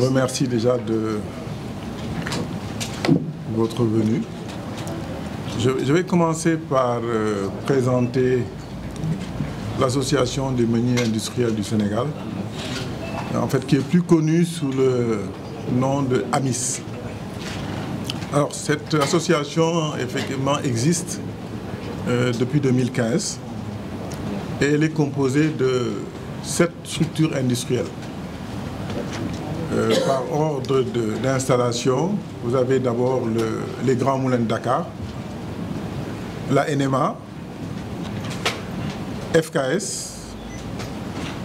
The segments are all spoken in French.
remercie déjà de votre venue. Je vais commencer par présenter l'Association des meuniers industriels du Sénégal, en fait, qui est plus connue sous le nom de AMIS. Alors, cette association, effectivement, existe depuis 2015 et elle est composée de 7 structures industrielles. Par ordre d'installation, vous avez d'abord les Grands Moulins de Dakar, la NMA, FKS,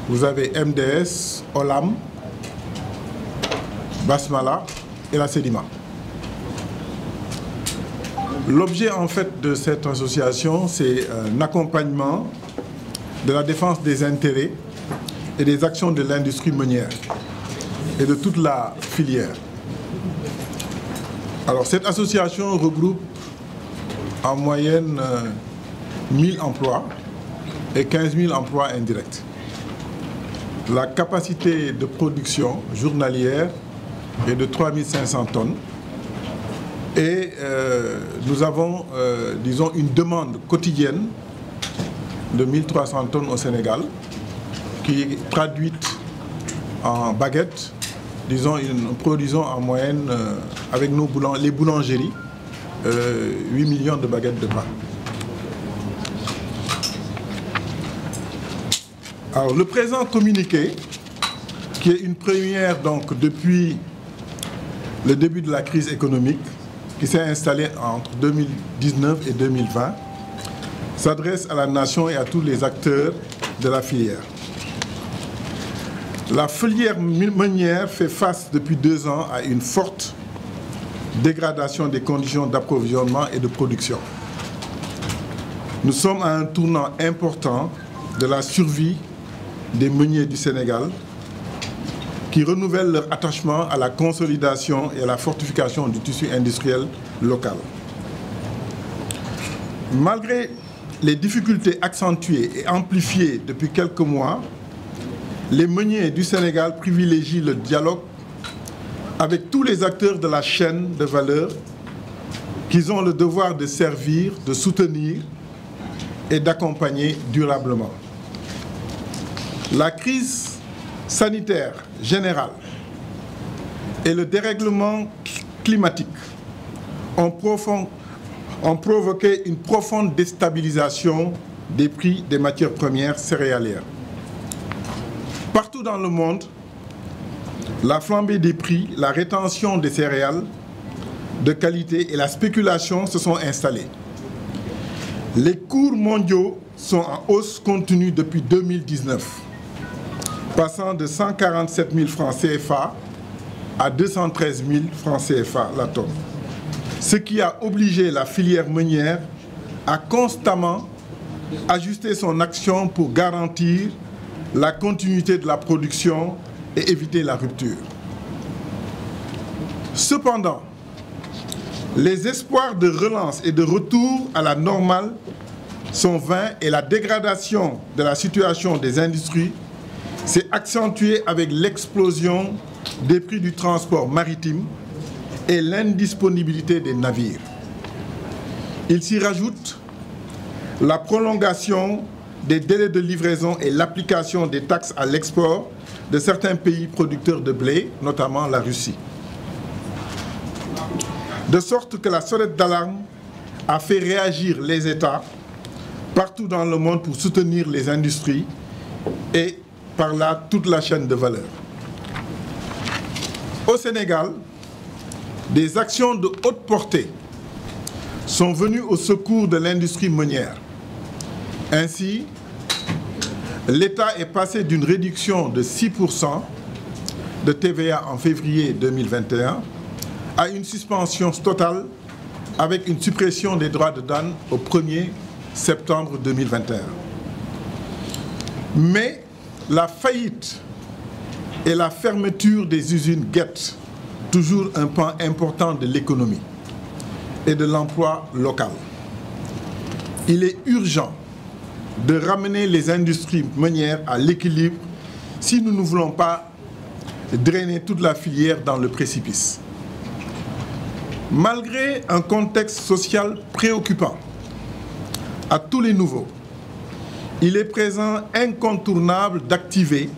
vous avez MDS, Olam, Basmala et la Sedima. L'objet en fait de cette association, c'est un accompagnement de la défense des intérêts et des actions de l'industrie meunière et de toute la filière. Alors cette association regroupe en moyenne 1000 emplois et 15 000 emplois indirects. La capacité de production journalière est de 3500 tonnes et nous avons, disons, une demande quotidienne de 1300 tonnes au Sénégal qui est traduite en baguettes. Disons, nous produisons en moyenne, avec les boulangeries, 8 millions de baguettes de pain. Alors, le présent communiqué, qui est une première donc, depuis le début de la crise économique, qui s'est installée entre 2019 et 2020, s'adresse à la nation et à tous les acteurs de la filière. La filière meunière fait face depuis 2 ans à une forte dégradation des conditions d'approvisionnement et de production. Nous sommes à un tournant important de la survie des meuniers du Sénégal qui renouvellent leur attachement à la consolidation et à la fortification du tissu industriel local. Malgré les difficultés accentuées et amplifiées depuis quelques mois, les meuniers du Sénégal privilégient le dialogue avec tous les acteurs de la chaîne de valeur qu'ils ont le devoir de servir, de soutenir et d'accompagner durablement. La crise sanitaire générale et le dérèglement climatique ont provoqué une profonde déstabilisation des prix des matières premières céréalières. Partout dans le monde, la flambée des prix, la rétention des céréales de qualité et la spéculation se sont installées. Les cours mondiaux sont en hausse continue depuis 2019, passant de 147 000 francs CFA à 213 000 francs CFA la tonne. Ce qui a obligé la filière meunière à constamment ajuster son action pour garantir la continuité de la production et éviter la rupture. Cependant, les espoirs de relance et de retour à la normale sont vains et la dégradation de la situation des industries s'est accentuée avec l'explosion des prix du transport maritime et l'indisponibilité des navires. Il s'y rajoute la prolongation des délais de livraison et l'application des taxes à l'export de certains pays producteurs de blé, notamment la Russie. De sorte que la sonnette d'alarme a fait réagir les États partout dans le monde pour soutenir les industries et par là toute la chaîne de valeur. Au Sénégal, des actions de haute portée sont venues au secours de l'industrie meunière. Ainsi, l'État est passé d'une réduction de 6% de TVA en février 2021 à une suspension totale avec une suppression des droits de douane au 1er septembre 2021. Mais la faillite et la fermeture des usines guettent toujours un pan important de l'économie et de l'emploi local. Il est urgent de ramener les industries meunières à l'équilibre si nous ne voulons pas drainer toute la filière dans le précipice. Malgré un contexte social préoccupant à tous les niveaux, il est présent incontournable d'activer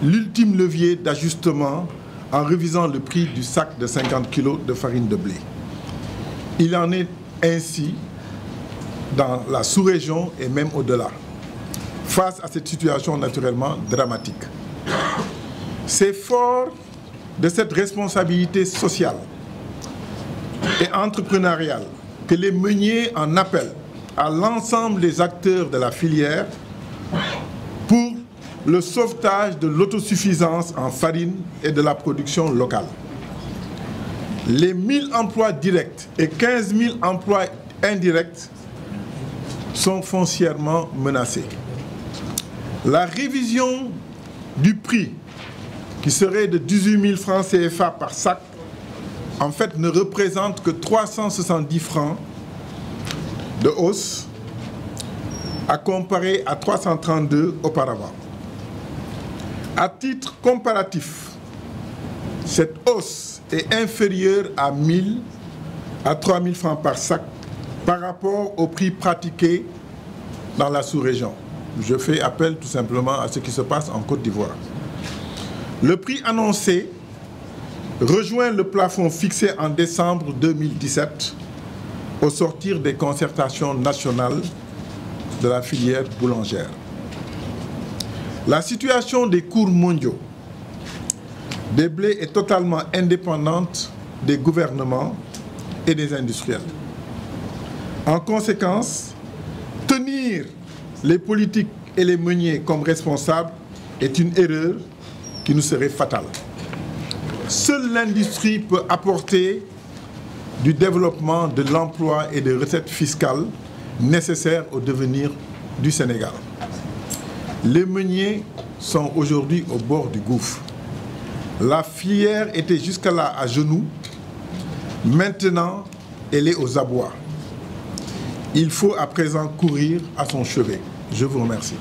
l'ultime levier d'ajustement en révisant le prix du sac de 50 kg de farine de blé. Il en est ainsi dans la sous-région et même au-delà, face à cette situation naturellement dramatique. C'est fort de cette responsabilité sociale et entrepreneuriale que les meuniers en appellent à l'ensemble des acteurs de la filière pour le sauvetage de l'autosuffisance en farine et de la production locale. Les 1000 emplois directs et 15 000 emplois indirects sont foncièrement menacés. La révision du prix, qui serait de 18 000 francs CFA par sac, en fait ne représente que 370 francs de hausse à comparer à 332 auparavant. À titre comparatif, cette hausse est inférieure à 1000 à 3000 francs par sac par rapport au prix pratiqué dans la sous-région. Je fais appel tout simplement à ce qui se passe en Côte d'Ivoire. Le prix annoncé rejoint le plafond fixé en décembre 2017 au sortir des concertations nationales de la filière boulangère. La situation des cours mondiaux des blés est totalement indépendante des gouvernements et des industriels. En conséquence, tenir les politiques et les meuniers comme responsables est une erreur qui nous serait fatale. Seule l'industrie peut apporter du développement, de l'emploi et des recettes fiscales nécessaires au devenir du Sénégal. Les meuniers sont aujourd'hui au bord du gouffre. La filière était jusqu'à-là à genoux. Maintenant, elle est aux abois. Il faut à présent courir à son chevet. Je vous remercie.